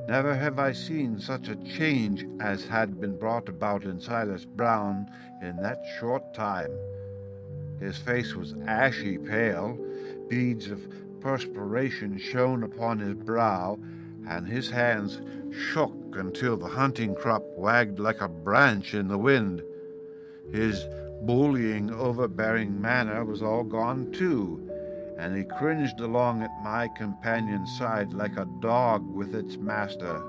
Never have I seen such a change as had been brought about in Silas Brown in that short time. His face was ashy pale, beads of perspiration shone upon his brow, and his hands shook until the hunting crop wagged like a branch in the wind. His bullying, overbearing manner was all gone too, and he cringed along at my companion's side like a dog with its master.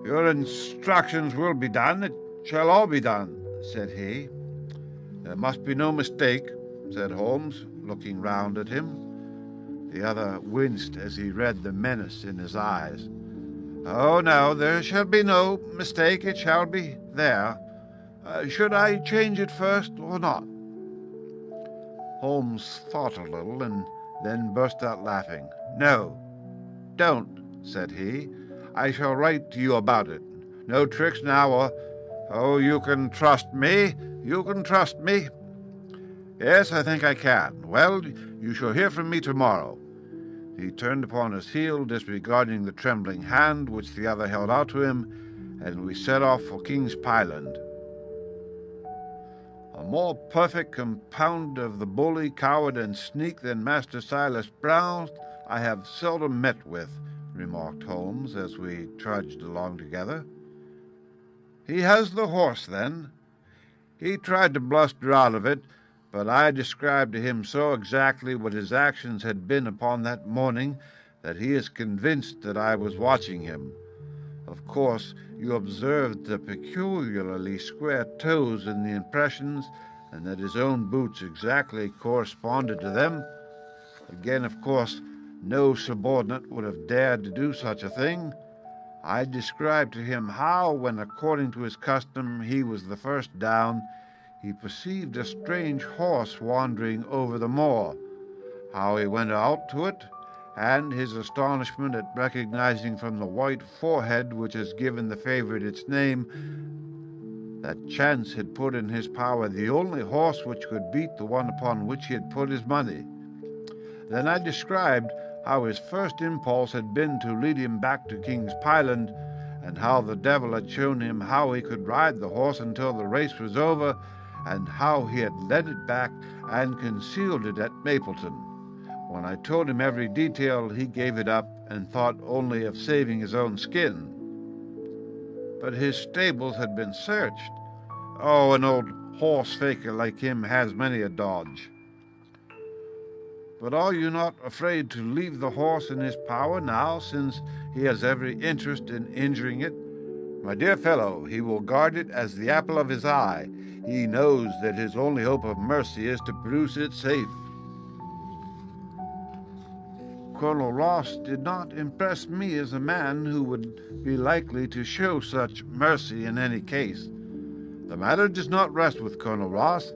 "Your instructions will be done. It shall all be done," said he. "There must be no mistake," said Holmes, looking round at him. The other winced as he read the menace in his eyes. "Oh, no, there shall be no mistake. It shall be there. Should I change it first or not?" Holmes thought a little and then burst out laughing. "No, don't," said he. "I shall write to you about it. No tricks now, or... Oh, you can trust me. You can trust me." "Yes, I think I can. Well, you shall hear from me tomorrow." He turned upon his heel, disregarding the trembling hand which the other held out to him, and we set off for King's Pyland. "A more perfect compound of the bully, coward, and sneak than Master Silas Brown I have seldom met with," remarked Holmes as we trudged along together. "He has the horse, then?" "He tried to bluster out of it, but I described to him so exactly what his actions had been upon that morning that he is convinced that I was watching him. Of course, you observed the peculiarly square toes in the impressions, and that his own boots exactly corresponded to them. Again, of course, no subordinate would have dared to do such a thing. I described to him how, when according to his custom he was the first down, he perceived a strange horse wandering over the moor, how he went out to it, and his astonishment at recognizing from the white forehead which has given the favorite its name that chance had put in his power the only horse which could beat the one upon which he had put his money. Then I described how his first impulse had been to lead him back to King's Pyland, and how the devil had shown him how he could ride the horse until the race was over, and how he had led it back and concealed it at Mapleton. When I told him every detail, he gave it up and thought only of saving his own skin. But his stables had been searched. Oh, an old horse-faker like him has many a dodge. But are you not afraid to leave the horse in his power now, since he has every interest in injuring it? My dear fellow, he will guard it as the apple of his eye. He knows that his only hope of mercy is to produce it safe. Colonel Ross did not impress me as a man who would be likely to show such mercy in any case. The matter does not rest with Colonel Ross.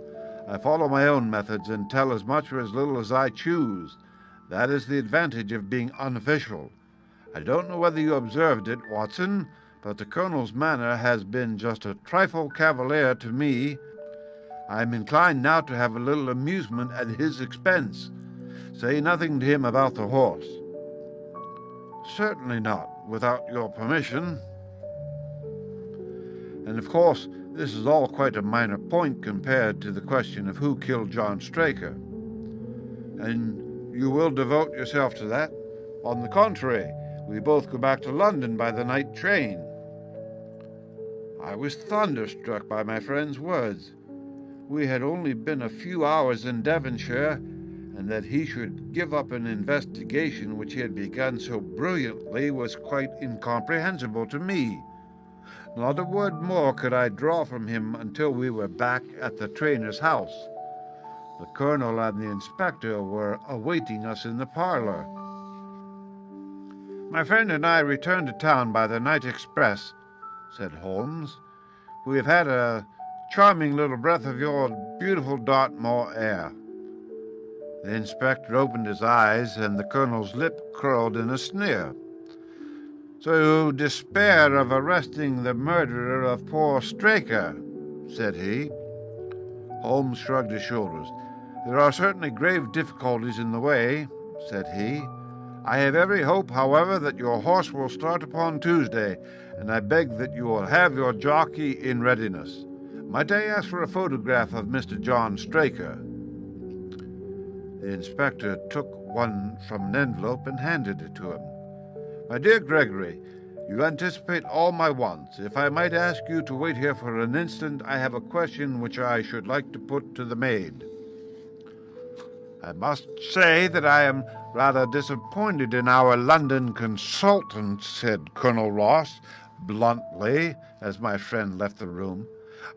I follow my own methods and tell as much or as little as I choose. That is the advantage of being unofficial. I don't know whether you observed it, Watson, but the Colonel's manner has been just a trifle cavalier to me. I am inclined now to have a little amusement at his expense. Say nothing to him about the horse. Certainly not, without your permission. And of course, this is all quite a minor point compared to the question of who killed John Straker. And you will devote yourself to that? On the contrary, we both go back to London by the night train. I was thunderstruck by my friend's words. We had only been a few hours in Devonshire, and that he should give up an investigation which he had begun so brilliantly was quite incomprehensible to me. Not a word more could I draw from him until we were back at the trainer's house. The colonel and the inspector were awaiting us in the parlor. My friend and I returned to town by the night express, said Holmes. We have had a charming little breath of your beautiful Dartmoor air. The inspector opened his eyes, and the colonel's lip curled in a sneer. So you despair of arresting the murderer of poor Straker, said he. Holmes shrugged his shoulders. There are certainly grave difficulties in the way, said he. I have every hope, however, that your horse will start upon Tuesday, and I beg that you will have your jockey in readiness. Might I ask for a photograph of Mr. John Straker? The inspector took one from an envelope and handed it to him. My dear Gregory, you anticipate all my wants. If I might ask you to wait here for an instant, I have a question which I should like to put to the maid. I must say that I am rather disappointed in our London consultant, said Colonel Ross bluntly, as my friend left the room.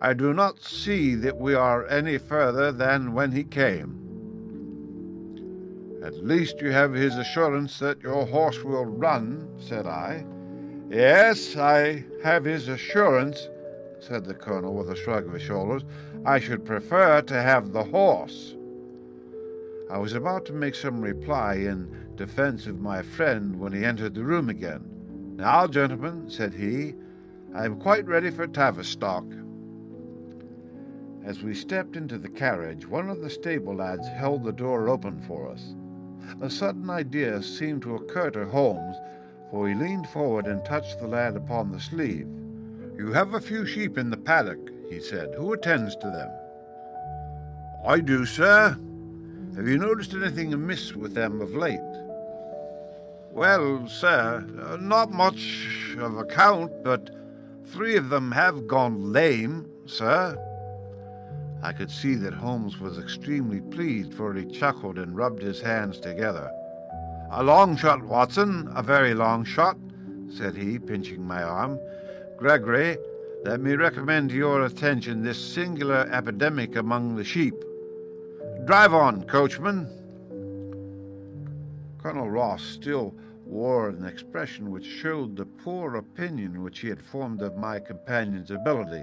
I do not see that we are any further than when he came. At least you have his assurance that your horse will run, said I. Yes, I have his assurance, said the colonel with a shrug of his shoulders. I should prefer to have the horse. I was about to make some reply in defense of my friend when he entered the room again. Now, gentlemen, said he, I am quite ready for Tavistock. As we stepped into the carriage, one of the stable lads held the door open for us. A sudden idea seemed to occur to Holmes, for he leaned forward and touched the lad upon the sleeve. You have a few sheep in the paddock, he said. Who attends to them? I do, sir. Have you noticed anything amiss with them of late? Well, sir, not much of account, but 3 of them have gone lame, sir. I could see that Holmes was extremely pleased, for he chuckled and rubbed his hands together. A long shot, Watson, a very long shot, said he, pinching my arm. Gregory, let me recommend to your attention this singular epidemic among the sheep. Drive on, coachman. Colonel Ross still wore an expression which showed the poor opinion which he had formed of my companion's ability.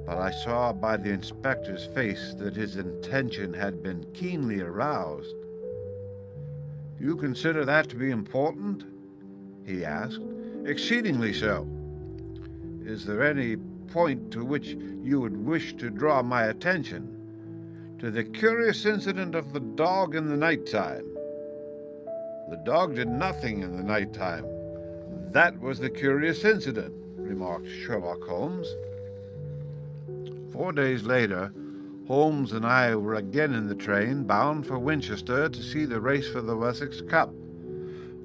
But I saw by the inspector's face that his intention had been keenly aroused. You consider that to be important? He asked. Exceedingly so. Is there any point to which you would wish to draw my attention? To the curious incident of the dog in the night time. The dog did nothing in the night time. That was the curious incident, remarked Sherlock Holmes. 4 days later, Holmes and I were again in the train, bound for Winchester to see the race for the Wessex Cup.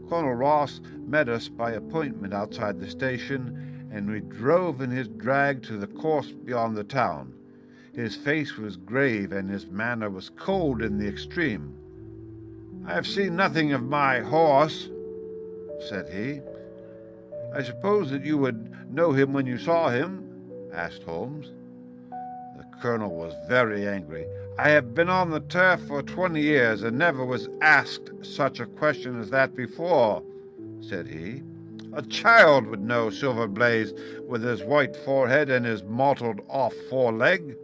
Colonel Ross met us by appointment outside the station, and we drove in his drag to the course beyond the town. His face was grave, and his manner was cold in the extreme. "I have seen nothing of my horse," said he. "I suppose that you would know him when you saw him?" asked Holmes. The colonel was very angry. "I have been on the turf for 20 years and never was asked such a question as that before," said he. "A child would know Silver Blaze with his white forehead and his mottled off foreleg."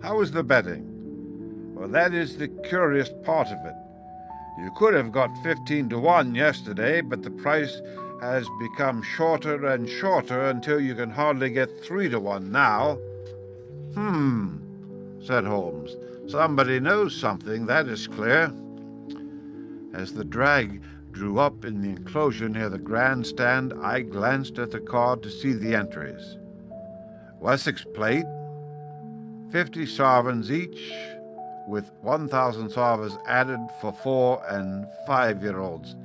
"How is the betting?" "Well, that is the curious part of it. You could have got 15 to 1 yesterday, but the price has become shorter and shorter until you can hardly get 3 to 1 now." Said Holmes. "Somebody knows something, that is clear." As the drag drew up in the enclosure near the grandstand, I glanced at the card to see the entries. Wessex plate, 50 sovereigns each, with 1,000 sovereigns added for 4 and 5-year-olds.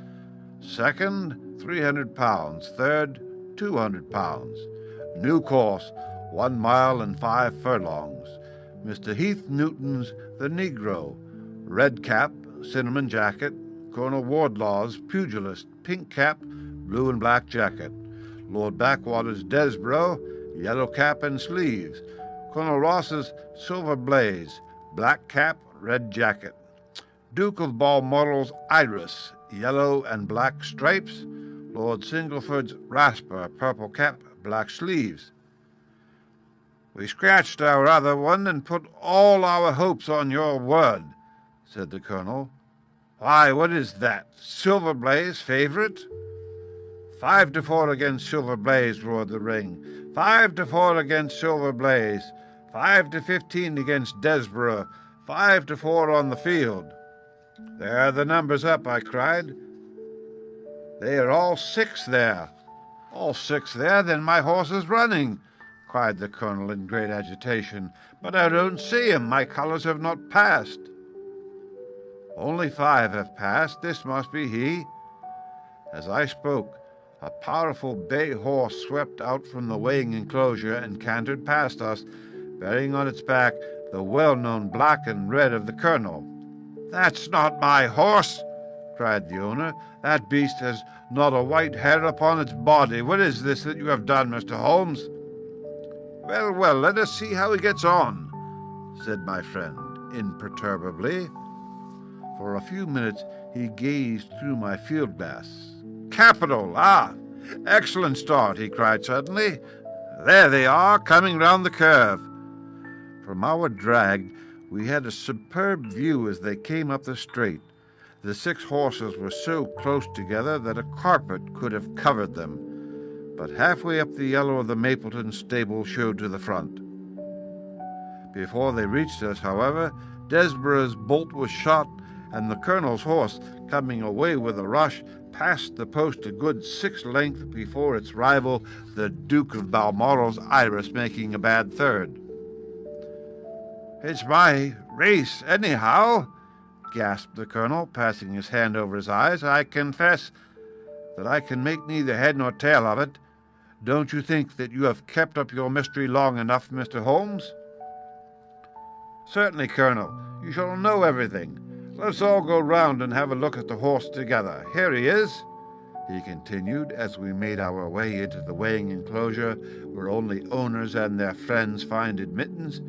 Second, £300. Third, £200. New course, 1 mile and 5 furlongs. Mr. Heath Newton's The Negro. Red cap, cinnamon jacket. Colonel Wardlaw's pugilist, pink cap, blue and black jacket. Lord Backwater's Desborough, yellow cap and sleeves. Colonel Ross's Silver Blaze, black cap, red jacket. Duke of Balmoral's Iris, yellow and black stripes. Lord Singleford's Rasper, purple cap, black sleeves. "We scratched our other one and put all our hopes on your word," said the colonel. "Why, what is that? Silver Blaze favourite?" 5 to 4 against Silver Blaze," roared the ring. 5 to 4 against Silver Blaze. 5 to 15 against Desborough. 5 to 4 on the field. "There are the numbers up," I cried. "They are all 6 there." "All 6 there? Then my horse is running," cried the colonel in great agitation. "But I don't see him. My colours have not passed." "Only 5 have passed. This must be he." As I spoke, a powerful bay horse swept out from the weighing enclosure and cantered past us, bearing on its back the well-known black and red of the colonel. "That's not my horse," cried the owner. "That beast has not a white hair upon its body. What is this that you have done, Mr. Holmes?" "Well, well, let us see how he gets on," said my friend imperturbably. For a few minutes he gazed through my field-glass. "Capital! Ah, excellent start," he cried suddenly. "There they are, coming round the curve." From our drag we had a superb view as they came up the straight. The 6 horses were so close together that a carpet could have covered them, but halfway up the yellow of the Mapleton stable showed to the front. Before they reached us, however, Desborough's bolt was shot, and the colonel's horse, coming away with a rush, passed the post a good 6 lengths before its rival, the Duke of Balmoral's Iris, making a bad third. "It's my race, anyhow," gasped the colonel, passing his hand over his eyes. "I confess that I can make neither head nor tail of it. Don't you think that you have kept up your mystery long enough, Mr. Holmes?" "Certainly, Colonel. You shall know everything. Let's all go round and have a look at the horse together. Here he is," he continued, as we made our way into the weighing enclosure, where only owners and their friends find admittance.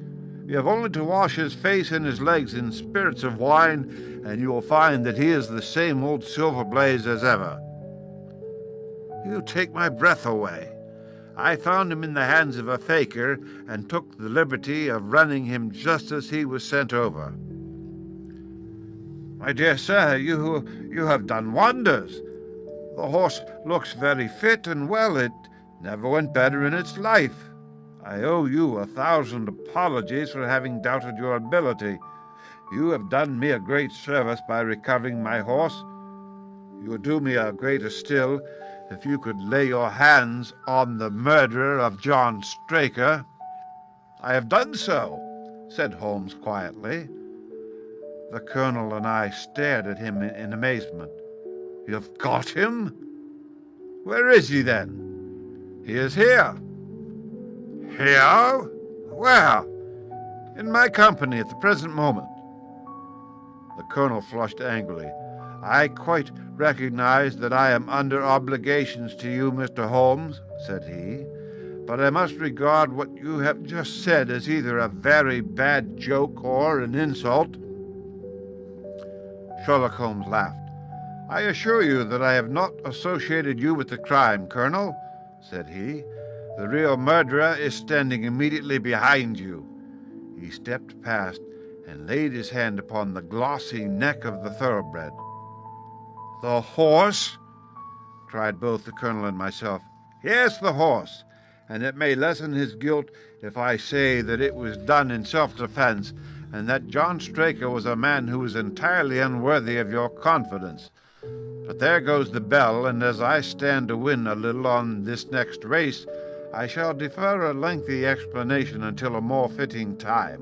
"You have only to wash his face and his legs in spirits of wine, and you will find that he is the same old Silver Blaze as ever." "You take my breath away. I found him in the hands of a faker, and took the liberty of running him just as he was sent over." "My dear sir, you have done wonders. The horse looks very fit and well. It never went better in its life. I owe you 1,000 apologies for having doubted your ability. You have done me a great service by recovering my horse. You would do me a greater still if you could lay your hands on the murderer of John Straker." "I have done so," said Holmes quietly. The colonel and I stared at him in amazement. "You've got him? Where is he, then?" "He is here." "Here? Where?" "In my company at the present moment." The colonel flushed angrily. "I quite recognize that I am under obligations to you, Mr. Holmes," said he, "but I must regard what you have just said as either a very bad joke or an insult." Sherlock Holmes laughed. "I assure you that I have not associated you with the crime, Colonel," said he. "The real murderer is standing immediately behind you." He stepped past and laid his hand upon the glossy neck of the thoroughbred. "The horse?" cried both the colonel and myself. "Yes, the horse, and it may lessen his guilt if I say that it was done in self-defense, and that John Straker was a man who was entirely unworthy of your confidence. But there goes the bell, and as I stand to win a little on this next race, I shall defer a lengthy explanation until a more fitting time."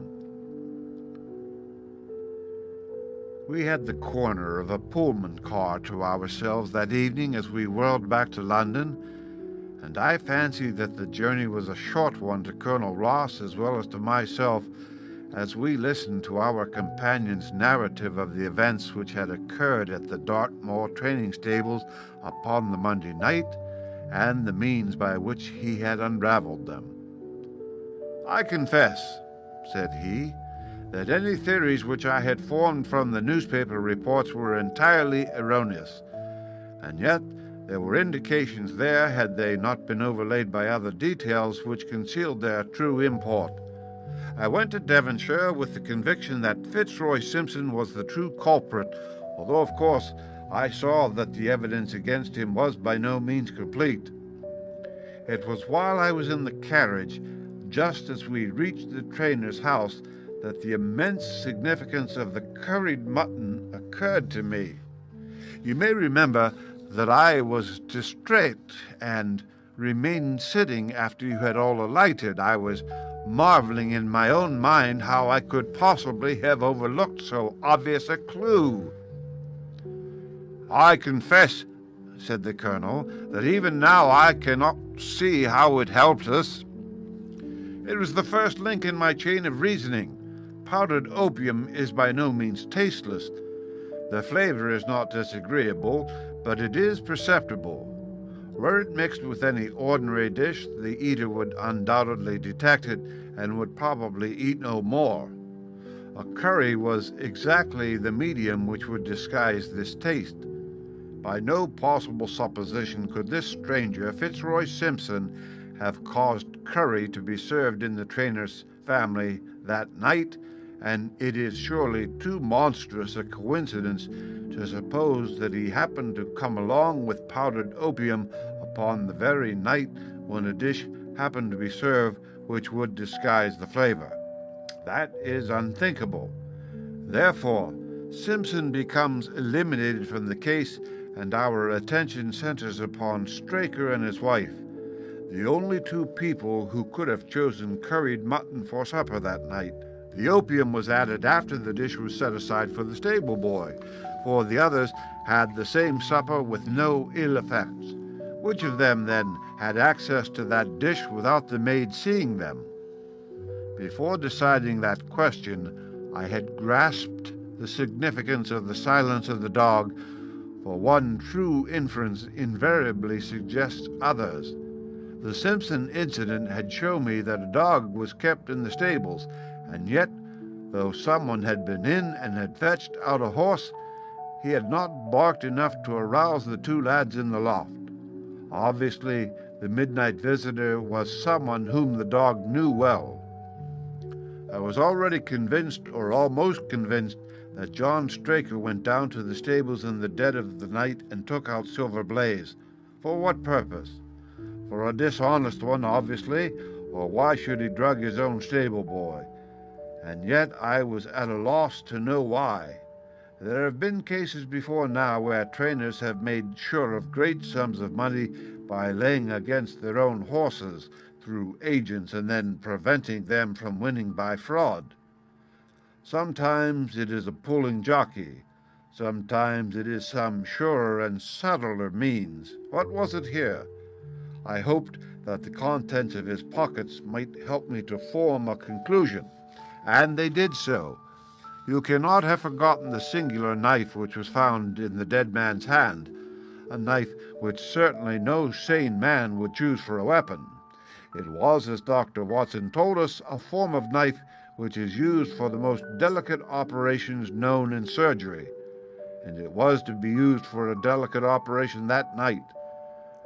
We had the corner of a Pullman car to ourselves that evening as we whirled back to London, and I fancy that the journey was a short one to Colonel Ross as well as to myself, as we listened to our companion's narrative of the events which had occurred at the Dartmoor training stables upon the Monday night, and the means by which he had unravelled them. "I confess," said he, "that any theories which I had formed from the newspaper reports were entirely erroneous, and yet there were indications there, had they not been overlaid by other details, which concealed their true import. I went to Devonshire with the conviction that Fitzroy Simpson was the true culprit, although, of course, I saw that the evidence against him was by no means complete. It was while I was in the carriage, just as we reached the trainer's house, that the immense significance of the curried mutton occurred to me. You may remember that I was distrait and remained sitting after you had all alighted. I was marveling in my own mind how I could possibly have overlooked so obvious a clue. "I confess," said the colonel, "that even now I cannot see how it helped us. It was the first link in my chain of reasoning. Powdered opium is by no means tasteless. The flavor is not disagreeable, but it is perceptible. Were it mixed with any ordinary dish, the eater would undoubtedly detect it and would probably eat no more. A curry was exactly the medium which would disguise this taste. By no possible supposition could this stranger, Fitzroy Simpson, have caused curry to be served in the trainer's family that night, and it is surely too monstrous a coincidence to suppose that he happened to come along with powdered opium upon the very night when a dish happened to be served which would disguise the flavor. That is unthinkable. Therefore, Simpson becomes eliminated from the case, and our attention centers upon Straker and his wife, the only two people who could have chosen curried mutton for supper that night. The opium was added after the dish was set aside for the stable boy, for the others had the same supper with no ill effects. Which of them, then, had access to that dish without the maid seeing them? Before deciding that question, I had grasped the significance of the silence of the dog, for one true inference invariably suggests others. The Simpson incident had shown me that a dog was kept in the stables, and yet, though someone had been in and had fetched out a horse, he had not barked enough to arouse the two lads in the loft. Obviously, the midnight visitor was someone whom the dog knew well. I was already convinced, or almost convinced, that John Straker went down to the stables in the dead of the night and took out Silver Blaze. For what purpose? For a dishonest one, obviously, or why should he drug his own stable boy? And yet I was at a loss to know why. There have been cases before now where trainers have made sure of great sums of money by laying against their own horses through agents and then preventing them from winning by fraud. Sometimes it is a pulling jockey. Sometimes it is some surer and subtler means. What was it here? I hoped that the contents of his pockets might help me to form a conclusion, and they did so. You cannot have forgotten the singular knife which was found in the dead man's hand, a knife which certainly no sane man would choose for a weapon. It was, as Dr. Watson told us, a form of knife which is used for the most delicate operations known in surgery, and it was to be used for a delicate operation that night.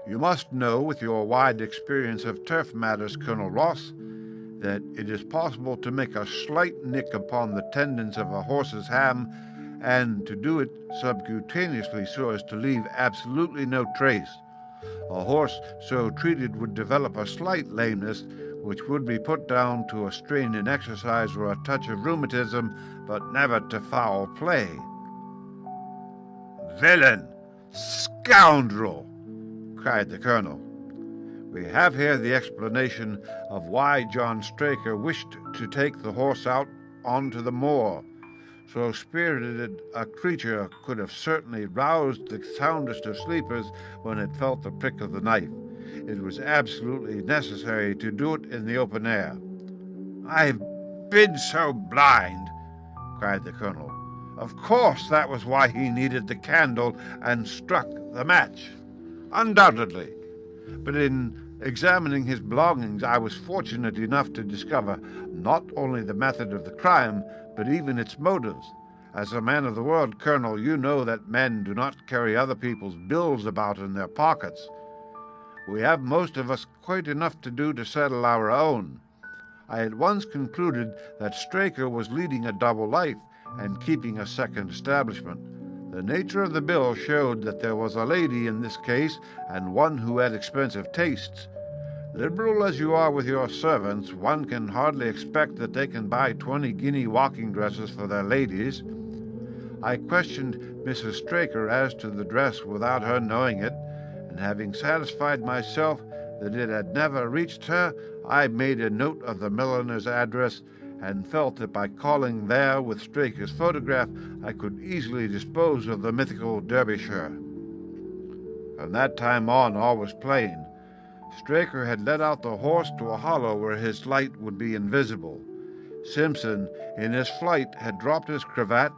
You must know, with your wide experience of turf matters, Colonel Ross, that it is possible to make a slight nick upon the tendons of a horse's ham, and to do it subcutaneously so as to leave absolutely no trace. A horse so treated would develop a slight lameness, which would be put down to a strain in exercise or a touch of rheumatism, but never to foul play. "Villain! Scoundrel!" cried the colonel. We have here the explanation of why John Straker wished to take the horse out onto the moor. So spirited a creature could have certainly roused the soundest of sleepers when it felt the prick of the knife. It was absolutely necessary to do it in the open air. "I've been so blind," cried the colonel. "Of course that was why he needed the candle and struck the match. Undoubtedly. But in examining his belongings, I was fortunate enough to discover not only the method of the crime, but even its motives. As a man of the world, Colonel, you know that men do not carry other people's bills about in their pockets. We have most of us quite enough to do to settle our own. I at once concluded that Straker was leading a double life and keeping a second establishment. The nature of the bill showed that there was a lady in this case, and one who had expensive tastes. Liberal as you are with your servants, one can hardly expect that they can buy 20-guinea walking dresses for their ladies. I questioned Mrs. Straker as to the dress without her knowing it, and having satisfied myself that it had never reached her, I made a note of the milliner's address, and felt that by calling there with Straker's photograph I could easily dispose of the mythical Derbyshire. From that time on all was plain. Straker had led out the horse to a hollow where his light would be invisible. Simpson, in his flight, had dropped his cravat,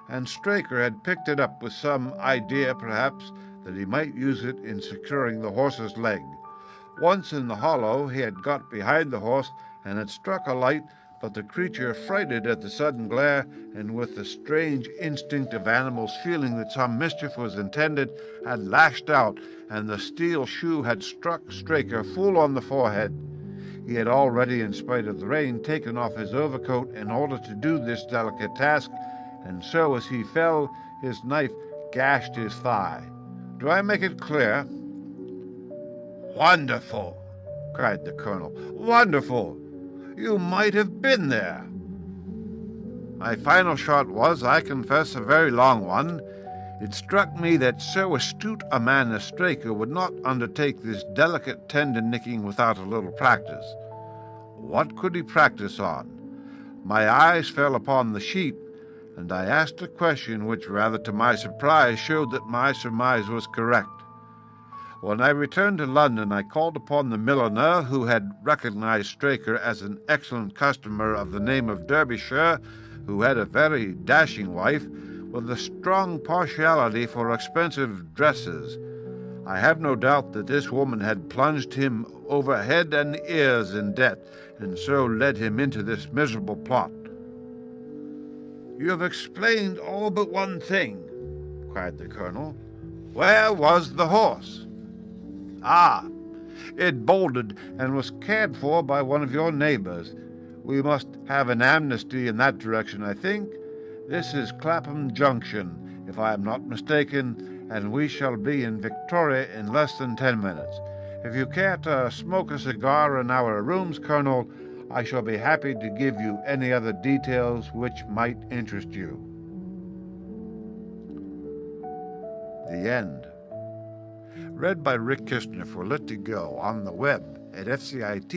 and Straker had picked it up with some idea, perhaps, that he might use it in securing the horse's leg. Once in the hollow, he had got behind the horse and had struck a light, but the creature, frightened at the sudden glare, and with the strange instinct of animals feeling that some mischief was intended, had lashed out, and the steel shoe had struck Straker full on the forehead. He had already, in spite of the rain, taken off his overcoat in order to do this delicate task, and so as he fell, his knife gashed his thigh. Do I make it clear? "Wonderful!" cried the colonel. "Wonderful! You might have been there." My final shot was, I confess, a very long one. It struck me that so astute a man as Straker would not undertake this delicate tendon-nicking without a little practice. What could he practice on? My eyes fell upon the sheet, and I asked a question which, rather to my surprise, showed that my surmise was correct. When I returned to London, I called upon the milliner, who had recognized Straker as an excellent customer of the name of Derbyshire, who had a very dashing wife, with a strong partiality for expensive dresses. I have no doubt that this woman had plunged him over head and ears in debt, and so led him into this miserable plot. "You have explained all but one thing," cried the colonel. "Where was the horse?" "Ah, it bolted and was cared for by one of your neighbors. We must have an amnesty in that direction, I think. This is Clapham Junction, if I am not mistaken, and we shall be in Victoria in less than 10 minutes. If you care to smoke a cigar in our rooms, Colonel, I shall be happy to give you any other details which might interest you." The end. Read by Rick Kistner for Lit to Go on the web at fcit.usf.edu.